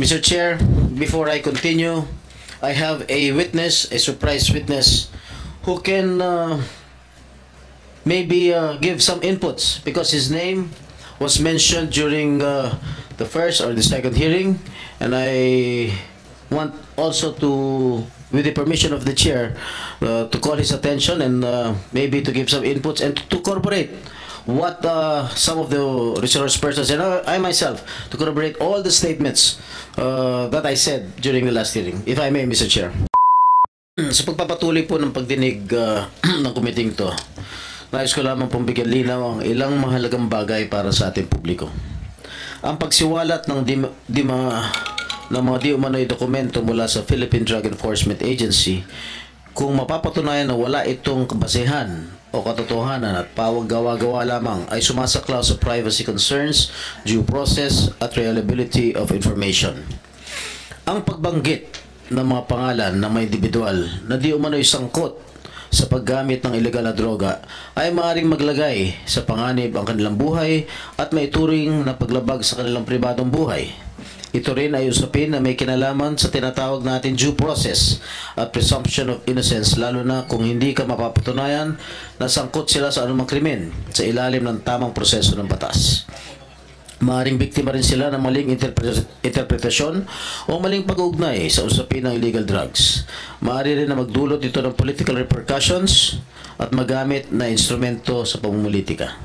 Mr. Chair, before I continue, I have a witness, a surprise witness, who can maybe give some inputs because his name was mentioned during the first or the second hearing, and I want also to, with the permission of the chair, to call his attention and maybe to give some inputs and to corroborate what some of the resource persons and I myself to corroborate all the statements that I said during the last hearing, if I may, Mr. Chair. Sa pagpapatuloy po ng pagdinig ng kumiting to, nais ko lamang pong bigyan linaw ang ilang mahalagang bagay para sa ating publiko. Ang pagsiwalat ng mga di umano'y dokumento mula sa Philippine Drug Enforcement Agency, kung mapapatunayan na wala itong kabasehan o katotohanan at pawag gawa-gawa lamang, ay sumasaklaw sa privacy concerns, due process at reliability of information. Ang pagbanggit ng mga pangalan ng mga individual na di umano'y sangkot sa paggamit ng ilegal na droga ay maaaring maglagay sa panganib ang kanilang buhay at may turing na paglabag sa kanilang pribadong buhay. Ito rin ay usapin na may kinalaman sa tinatawag natin due process at presumption of innocence, lalo na kung hindi ka mapapatunayan na sangkot sila sa anumang krimen sa ilalim ng tamang proseso ng batas. Maaring biktima rin sila ng maling interpretasyon o maling pag-uugnay sa usapin ng illegal drugs. Maaari rin na magdulot ito ng political repercussions at magamit na instrumento sa pamumulitika.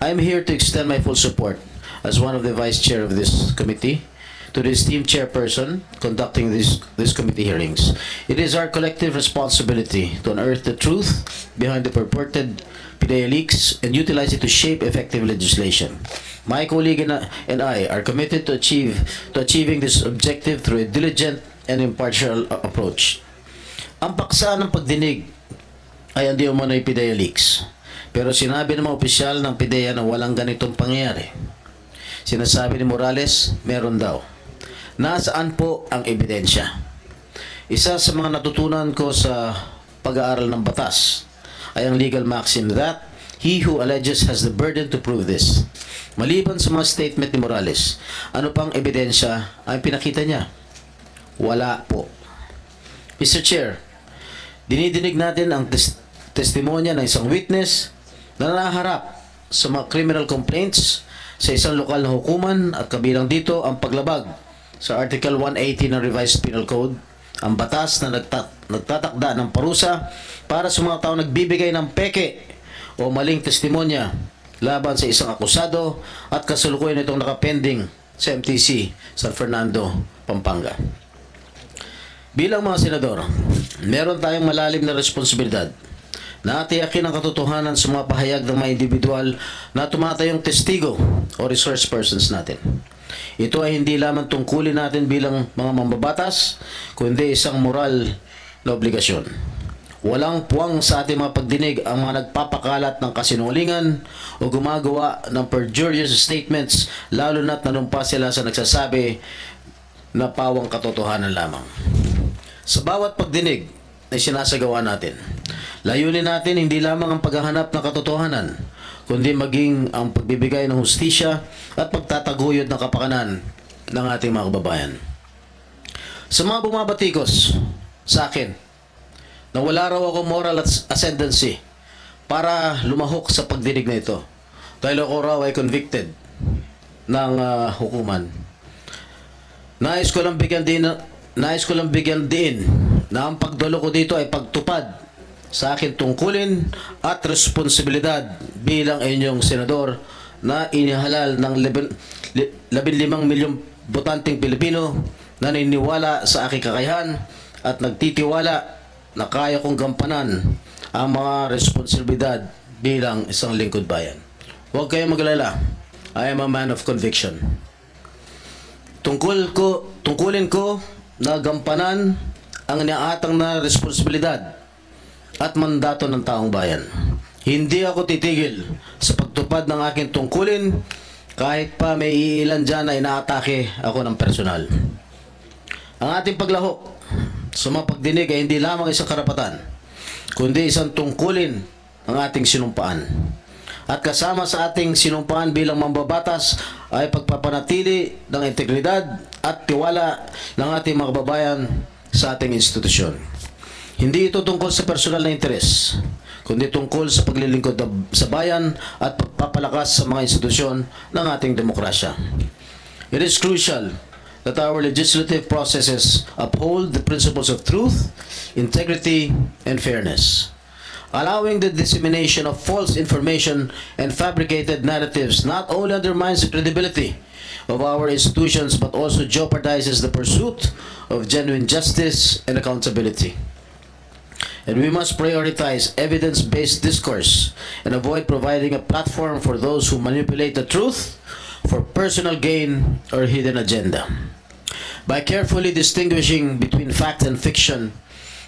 I am here to extend my full support as one of the vice chair of this committee to the esteemed chairperson conducting these committee hearings. It is our collective responsibility to unearth the truth behind the purported PDEA leaks and utilize it to shape effective legislation. My colleague and I are committed to achieving this objective through a diligent and impartial approach. Ang paksa ng pagdinig ay hindi umano'y PDEA leaks, pero sinabi ng mga opisyal ng PDEA na walang ganitong pangyayari. Sinasabi ni Morales, meron daw. Nasaan po ang ebidensya? Isa sa mga natutunan ko sa pag-aaral ng batas ay ang legal maxim that he who alleges has the burden to prove this. Maliban sa mga statement ni Morales, ano pang ebidensya ang pinakita niya? Wala po. Mr. Chair, dinidinig natin ang testimonya ng isang witness na naharap sa mga criminal complaints sa isang lokal na hukuman at kabilang dito ang paglabag sa Article 180 ng Revised Penal Code, ang batas na nagtatakda ng parusa para sa mga tao nagbibigay ng peke o maling testimonya laban sa isang akusado at kasalukuyan itong nakapending sa MTC San Fernando, Pampanga. Bilang mga senador, meron tayong malalim na responsibilidad na atiyakin ang katotohanan sa mga pahayag ng mga individual na tumatayong testigo o resource persons natin. Ito ay hindi lamang tungkulin natin bilang mga mambabatas, kundi isang moral na obligasyon. Walang puwang sa ating mga pagdinig ang mga nagpapakalat ng kasinungalingan o gumagawa ng perjurious statements, lalo na't nanumpa sila sa nagsasabi na pawang katotohanan lamang. Sa bawat pagdinig na sinasagawa natin, layunin natin hindi lamang ang paghahanap ng katotohanan, kundi maging ang pagbibigay ng hustisya at pagtataguyod ng kapakanan ng ating mga kababayan. Sa mga bumabatikos sa akin na wala raw ako moral ascendancy para lumahok sa pagdinig na ito dahil ako raw ay convicted ng hukuman, nais ko lang bigyan din na ang pagdalo ko dito ay pagtupad sa akin tungkulin at responsibilidad bilang inyong senador na inihalal ng 15 milyong botanteng Pilipino na naniniwala sa aking kakayahan at nagtitiwala na kaya kong gampanan ang mga responsibilidad bilang isang lingkod bayan. Huwag kayong magalala. I am a man of conviction. Tungkulin ko na gampanan ang iniaatang na responsibilidad at mandato ng taong bayan. Hindi ako titigil sa pagtupad ng aking tungkulin kahit pa may iilan dyan na inaatake ako ng personal. Ang ating paglahok sa mga pagdinig ay hindi lamang isang karapatan, kundi isang tungkulin ng ating sinumpaan. at kasama sa ating sinumpaan bilang mambabatas ay pagpapanatili ng integridad at tiwala ng ating mga kababayan sa ating institusyon. Hindi ito tungkol sa personal na interes, kundi tungkol sa paglilingkod sa bayan at pagpapalakas sa mga institusyon ng ating demokrasya. It is crucial that our legislative processes uphold the principles of truth, integrity, and fairness. Allowing the dissemination of false information and fabricated narratives not only undermines the credibility of our institutions but also jeopardizes the pursuit of genuine justice and accountability. And we must prioritize evidence-based discourse and avoid providing a platform for those who manipulate the truth for personal gain or hidden agenda. By carefully distinguishing between fact and fiction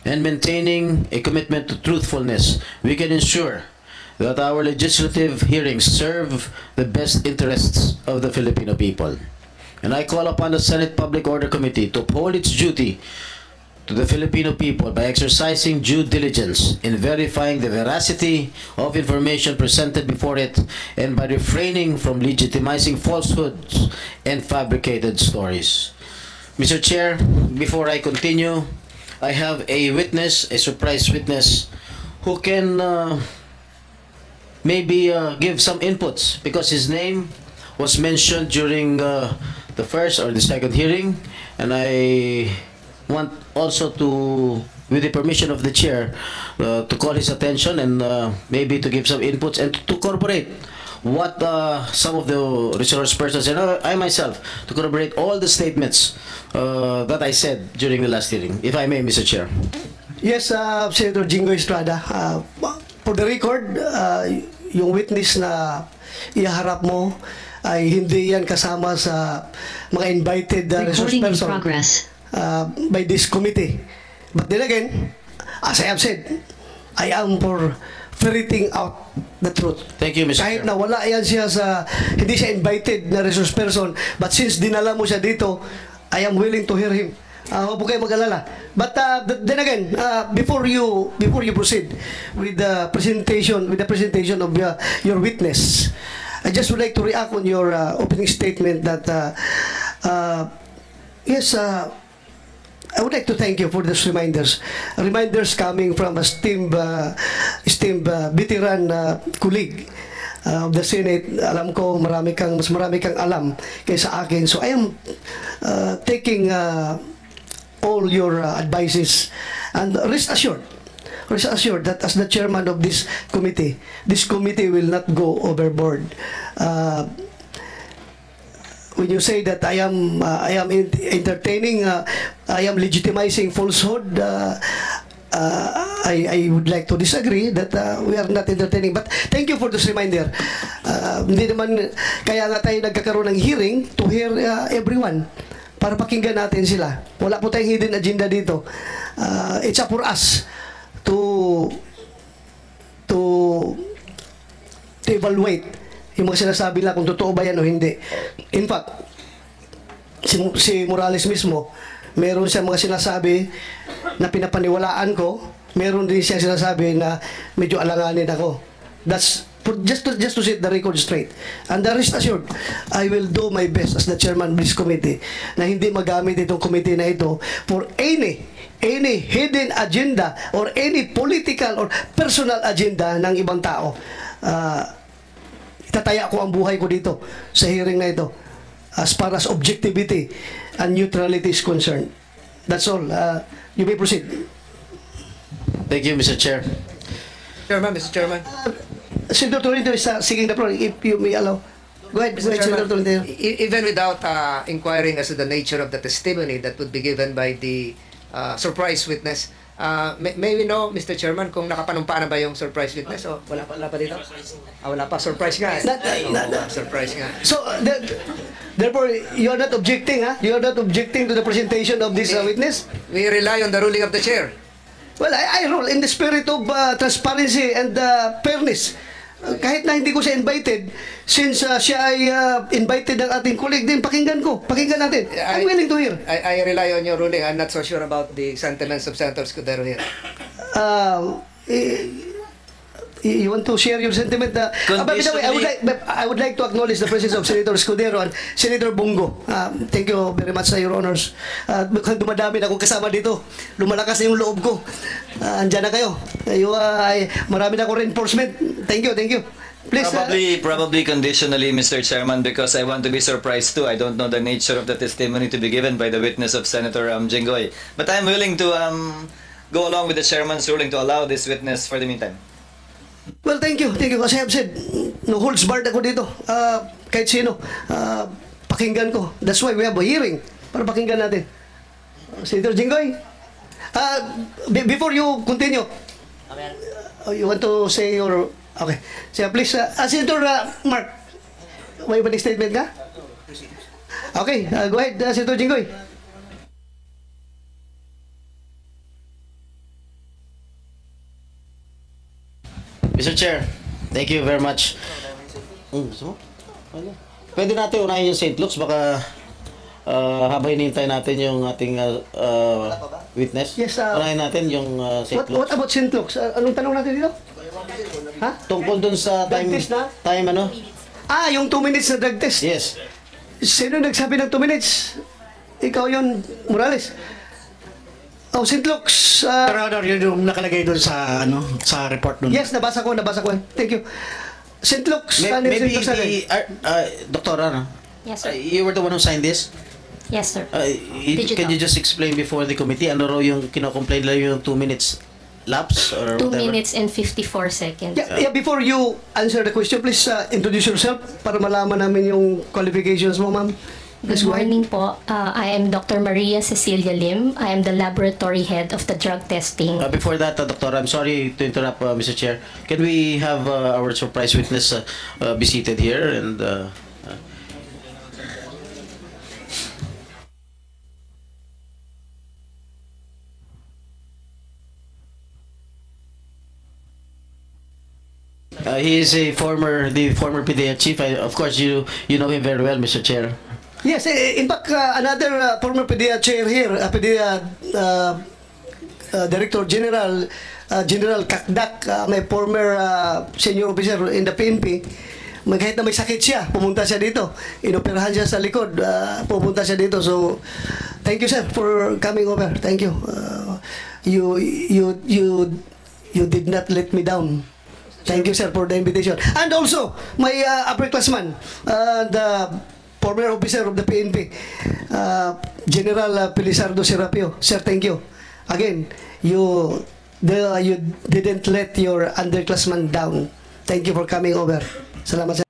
and maintaining a commitment to truthfulness, we can ensure that our legislative hearings serve the best interests of the Filipino people. And I call upon the Senate Public Order Committee to uphold its duty to the Filipino people by exercising due diligence in verifying the veracity of information presented before it and by refraining from legitimizing falsehoods and fabricated stories. Mr. Chair, before I continue, I have a witness, a surprise witness, who can maybe give some inputs because his name was mentioned during the first or the second hearing, and I want also to, with the permission of the chair, to call his attention and maybe to give some inputs and to corroborate what some of the resource persons and I myself to corroborate all the statements that I said during the last hearing. If I may, Mr. Chair. Yes, Senator Jingo Estrada. For the record, yung witness na iharap mo ay hindi yan kasama sa mga invited resource Recording in person progress. by this committee. But then again, as I have said, I am for ferreting out the truth. Thank you, Mr. Kahit Chair. na wala yan siya sa, hindi siya invited na resource person, but since dinala mo siya dito, I am willing to hear him. Huwag po kayo mag-alala. But then again, before you proceed with the presentation of your witness, I just would like to react on your opening statement that yes, I would like to thank you for these reminders. Reminders coming from a esteemed veteran colleague of the Senate. Alam ko mas marami kang alam kaysa akin. So I am taking all your advices, and rest assured that as the chairman of this committee will not go overboard. When you say that I am entertaining, I am legitimizing falsehood, I would like to disagree that we are not entertaining. But thank you for this reminder. Hindi naman, kaya nga tayo nagkakaroon ng hearing to hear everyone, para pakinggan natin sila. Wala po tayong hidden agenda dito. It's up for us to evaluate yung mga sinasabi lang kung totoo ba yan o hindi. In fact, si Morales mismo, meron siya mga sinasabi na pinapaniwalaan ko, meron din siya sinasabi na medyo alanganin ako. That's just to set the record straight. And rest assured, I will do my best as the chairman of this committee na hindi magamit itong committee na ito for any hidden agenda or any political or personal agenda ng ibang tao. Itataya ko ang buhay ko dito sa hearing na ito as far as objectivity and neutrality is concerned. That's all. You may proceed. Thank you, Mr. Chair. Mr. Chairman. Senator Tolentino is seeking the floor, if you may allow. Go ahead, Senator Tolentino. Even without inquiring as to the nature of the testimony that would be given by the surprise witness, may we know, Mr. Chairman, kung nakapanumpa na ba yung surprise witness o wala pa dito? Wala pa, surprise nga. Surprise nga. So, therefore, you are not objecting, ha? You are not objecting to the presentation of this witness? We rely on the ruling of the chair. Well, I rule in the spirit of transparency and fairness. Kahit na hindi ko siya invited, since siya ay invited ng ating colleague din, pakinggan natin. I'm willing to hear. I rely on your ruling. I'm not so sure about the sentiments of Senator Escudero here. you want to share your sentiment? By the way, I would like to acknowledge the presence of Senator Escudero and Senator Bongo. Thank you very much, Your Honors. Mukhang dumadami na akong kasama dito. Lumalakas na yung loob ko. Andyan na kayo. Marami na akong reinforcement. Thank you, thank you. Please, Probably conditionally, Mr. Chairman, because I want to be surprised too. I don't know the nature of the testimony to be given by the witness of Senator Jinggoy. But I'm willing to go along with the chairman's ruling to allow this witness for the meantime. well, thank you. Thank you. As I have said, no holds barred ako dito. Kahit sino. Pakinggan ko. That's why we have a hearing. Para pakinggan natin. Senator Jinggoy. Before you continue, you want to say your... Okay. So please, Senator Mark, may pa statement ka? Okay, go ahead, Senator Jinggoy. Mr. Chair, thank you very much. Gusto mo? Pwede natin unahin yung St. Luke's, baka habang hinihintay natin yung ating witness. Yes, unahin natin yung St. Luke's. What about St. Luke's? Anong tanong natin dito? Ha? Tungkol dun sa Drug test na? time ano? Yung 2 minutes na drug test. Yes. Sino nagsabi ng 2 minutes? Ikaw yun, Morales. St. Luke's. Your Honor, yun yung nakalagay doon sa sa report doon. Yes, nabasa ko. Thank you. St. Luke's. Maybe St. Luke's Dr. Ano? Yes, sir. You were the one who signed this? Yes, sir. Can you just explain before the committee ano raw yung kino-complain lang yung 2 minutes lapse or 2 whatever? minutes and 54 seconds. Yeah, before you answer the question, please introduce yourself para malaman namin yung qualifications mo, ma'am. Good morning po. I am Dr. Maria Cecilia Lim. I am the laboratory head of the drug testing. Before that, Doctor, I'm sorry to interrupt, Mr. Chair. Can we have our surprise witness be seated here? And he is the former PDEA chief. Of course, you know him very well, Mr. Chair. Yes, in fact, another former PDEA chair here, PDEA Director General, General Kakdak, may former senior officer in the PNP. Kahit na may sakit siya, pumunta siya dito. Inoperahan siya sa likod, pumunta siya dito. So, thank you, sir, for coming over. Thank you. You did not let me down. Thank you, sir, for the invitation. And also, my upperclassman, the former officer of the PNP, General Pilisardo Serapio. Sir, thank you. Again, you didn't let your underclassman down. Thank you for coming over. Salamat, sir.